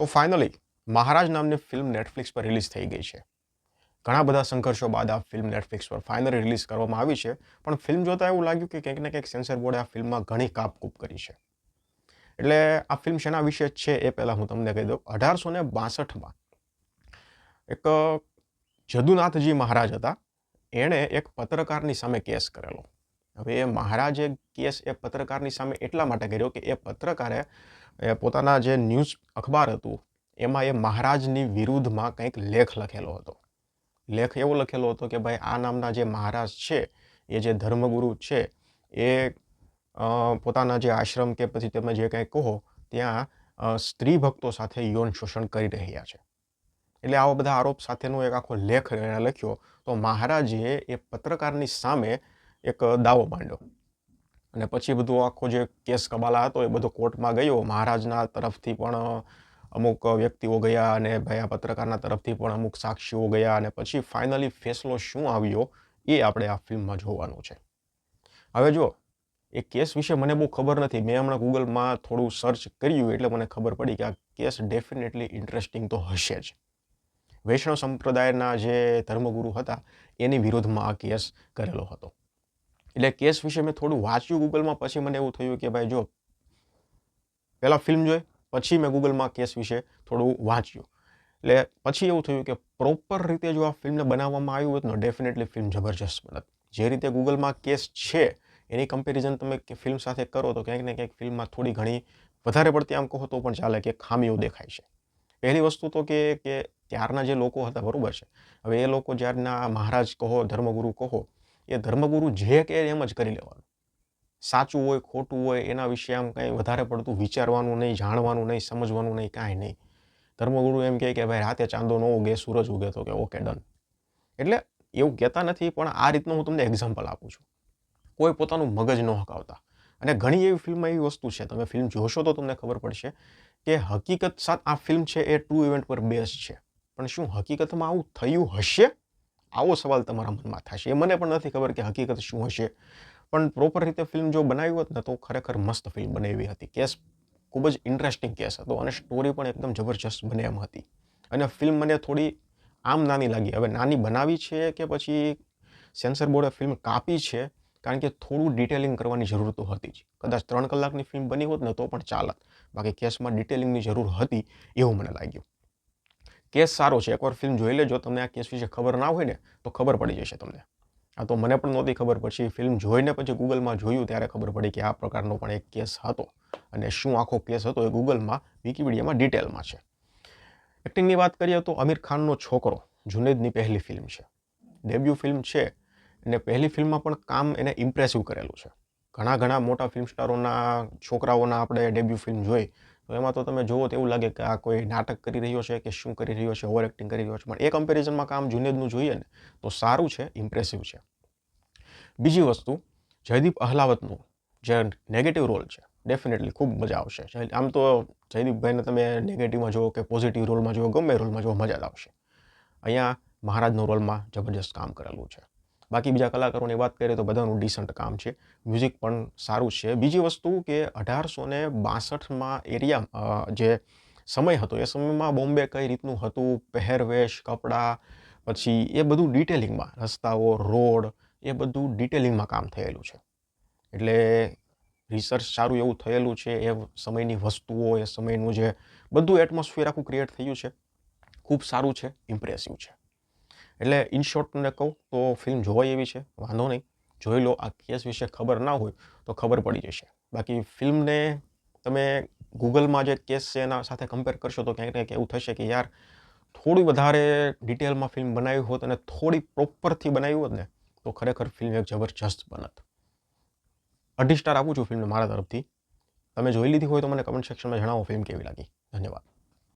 તો ફાઇનલી મહારાજ નામની film Netflix પર રિલીઝ થઈ ગઈ છે. ઘણા બધા સંઘર્ષો બાદ આ ફિલ્મ નેટફ્લિક્સ પર ફાઇનલી રિલીઝ કરવામાં આવી છે. પણ ફિલ્મ જોતાં એવું લાગ્યું કે કંઈક ને કંઈક સેન્સર બોર્ડે આ ફિલ્મમાં ઘણી કાપકૂપ કરી છે. એટલે આ ફિલ્મ શેના વિશે છે એ પહેલાં હું તમને કહી દઉં. 1862માં એક જદુનાથજી મહારાજ હતા. એણે એક પત્રકારની સામે કેસ કરેલો. હવે એ મહારાજે કેસ એ પત્રકારની સામે એટલા માટે કર્યો કે એ પત્રકારે પોતાના જે ન્યૂઝ અખબાર હતું એમાં એ મહારાજની વિરુદ્ધમાં કંઈક લેખ લખેલો હતો. લેખ એવો લખેલો હતો કે ભાઈ આ નામના જે મહારાજ છે એ જે ધર્મગુરુ છે એ પોતાના જે આશ્રમ કે પછી તમે જે કંઈ કહો ત્યાં સ્ત્રી ભક્તો સાથે યૌન શોષણ કરી રહ્યા છે. એટલે આવા બધા આરોપ સાથેનો એક આખો લેખ એણે લખ્યો. તો મહારાજે એ પત્રકારની સામે એક દાવો માંડ્યો અને પછી બધો આખો જે કેસ કબાલા હતો એ બધો કોર્ટમાં ગયો. મહારાજના તરફથી પણ અમુક વ્યક્તિઓ ગયા અને ભાઈ આ પત્રકારના તરફથી પણ અમુક સાક્ષીઓ ગયા અને પછી ફાઇનલી ફેસલો શું આવ્યો એ આપણે આ ફિલ્મમાં જોવાનું છે. હવે જો એ કેસ વિશે મને બહુ ખબર નથી. મેં હમણાં ગૂગલમાં થોડું સર્ચ કર્યું એટલે મને ખબર પડી કે આ કેસ ડેફિનેટલી ઇન્ટરેસ્ટિંગ તો હશે જ. વૈષ્ણવ સંપ્રદાયના જે ધર્મગુરુ હતા એની વિરોધમાં આ કેસ કરેલો હતો. એટલે કેસ વિશે મેં થોડું વાંચ્યું ગૂગલમાં. પછી મને એવું થયું કે ભાઈ જો પહેલાં ફિલ્મ જોઈ પછી મેં ગૂગલમાં કેસ વિશે થોડું વાંચ્યું. એટલે પછી એવું થયું કે પ્રોપર રીતે જો આ ફિલ્મને બનાવવામાં આવ્યું હોત ને ડેફિનેટલી ફિલ્મ જબરજસ્ત બનત. જે રીતે ગૂગલમાં કેસ છે એની કમ્પેરિઝન તમે ફિલ્મ સાથે કરો તો ક્યાંક ને ક્યાંક ફિલ્મમાં થોડી ઘણી વધારે પડતી આમ કહો તો પણ ચાલે કે ખામીઓ દેખાય છે. પહેલી વસ્તુ તો કે ત્યારના જે લોકો હતા બરાબર છે. હવે એ લોકો જ્યારના મહારાજ કહો ધર્મગુરુ કહો એ ધર્મગુરુ જે કહે એમ જ કરી લેવાનું. સાચું હોય ખોટું હોય એના વિશે આમ કંઈ વધારે પડતું વિચારવાનું નહીં, જાણવાનું નહીં, સમજવાનું નહીં, કાંઈ નહીં. ધર્મગુરુ એમ કહે કે ભાઈ રાતે ચાંદો ન ઉગે સૂરજ ઉગે તો કે ઓકે ડન. એટલે એવું કહેતા નથી પણ આ રીતનું હું તમને એક્ઝામ્પલ આપું છું. કોઈ પોતાનું મગજ ન હકાવતા. અને ઘણી એવી ફિલ્મમાં એવી વસ્તુ છે તમે ફિલ્મ જોશો તો તમને ખબર પડશે કે હકીકત સાથ આ ફિલ્મ છે એ ટ્રુ ઇવેન્ટ પર બેઝ છે. પણ શું હકીકતમાં આવું થયું હશે? આવો સવાલ તમારા મનમાં થશે. એ મને પણ નથી ખબર કે હકીકત શું હશે. પણ પ્રોપર રીતે ફિલ્મ જો બનાવી હોત ને તો ખરેખર મસ્ત ફિલ્મ બનાવી હતી. કેસ ખૂબ જ ઇન્ટરેસ્ટિંગ કેસ હતો અને સ્ટોરી પણ એકદમ જબરજસ્ત બને એમ હતી. અને ફિલ્મ મને થોડી આમ નાની લાગી. હવે નાની બનાવી છે કે પછી સેન્સર બોર્ડે ફિલ્મ કાપી છે કારણ કે થોડું ડિટેલિંગ કરવાની જરૂર તો હતી જ. કદાચ 3 કલાકની ફિલ્મ બની હોત ને તો પણ ચાલત. બાકી કેસમાં ડિટેલિંગની જરૂર હતી એવું મને લાગ્યું. કેસ સારો છે. એકવાર ફિલ્મ જોઈ લેજો. તમને આ કેસ વિશે ખબર ના હોય ને તો ખબર પડી જશે તમને. આ તો મને પણ નહોતી ખબર. પછી ફિલ્મ જોઈને પછી ગૂગલમાં જોયું ત્યારે ખબર પડી કે આ પ્રકારનો પણ એક કેસ હતો. અને શું આખો કેસ હતો એ ગૂગલમાં વિકિપીડિયામાં ડિટેલમાં છે. એક્ટિંગની વાત કરીએ તો આમિર ખાનનો છોકરો જુનેદની પહેલી ફિલ્મ છે. ડેબ્યુ ફિલ્મ છે અને પહેલી ફિલ્મમાં પણ કામ એને ઇમ્પ્રેસિવ કરેલું છે. ઘણા મોટા ફિલ્મ સ્ટારોના છોકરાઓના આપણે ડેબ્યુ ફિલ્મ જોઈ તો એમાં તો તમે જુઓ તો એવું લાગે કે આ કોઈ નાટક કરી રહ્યો છે કે શું કરી રહ્યો છે, ઓવર એક્ટિંગ કરી રહ્યો છે. પણ એ કમ્પેરિઝનમાં કામ જુનેદનું જોઈએ ને તો સારું છે, ઇમ્પ્રેસિવ છે. બીજી વસ્તુ જયદીપ અહલાવતનું જે નેગેટિવ રોલ છે ડેફિનેટલી ખૂબ મજા આવશે. આમ તો જયદીપભાઈને તમે નેગેટિવમાં જુઓ કે પોઝિટિવ રોલમાં જુઓ ગમે રોલમાં જુઓ મજા જ આવશે. અહીંયા મહારાજનો રોલમાં જબરજસ્ત કામ કરેલું છે. બાકી બીજા કલાકારોની વાત કરીએ તો બધાનું ડિસન્ટ કામ છે. મ્યુઝિક પણ સારું છે. બીજી વસ્તુ કે 1862માં એરિયા જે સમય હતો એ સમયમાં બોમ્બે કઈ રીતનું હતું, પહેરવેશ, કપડાં, પછી એ બધું ડિટેલિંગમાં, રસ્તાઓ, રોડ એ બધું ડિટેલિંગમાં કામ થયેલું છે. એટલે રિસર્ચ સારું એવું થયેલું છે. એ સમયની વસ્તુઓ, એ સમયનું જે બધું એટમોસ્ફિયર આખું ક્રિએટ થયું છે ખૂબ સારું છે, ઇમ્પ્રેસિવ છે. એટલે ઇન શોર્ટ તમને કહું તો ફિલ્મ જોવાય એવી છે. વાંધો નહીં, જોઈ લો. આ કેસ વિશે ખબર ના હોય તો ખબર પડી જશે. બાકી ફિલ્મને તમે ગૂગલમાં જે કેસ છે એના સાથે કમ્પેર કરશો તો ક્યાંક ને ક્યાંક એવું થશે કે યાર થોડી વધારે ડિટેલમાં ફિલ્મ બનાવી હોત અને થોડી પ્રોપરથી બનાવી હોત ને તો ખરેખર ફિલ્મ એક જબરજસ્ત બનત. 2.5 સ્ટાર આપું છું ફિલ્મને મારા તરફથી. તમે જોઈ લીધી હોય તો મને કમેન્ટ સેક્શનમાં જણાવો ફિલ્મ કેવી લાગી. ધન્યવાદ.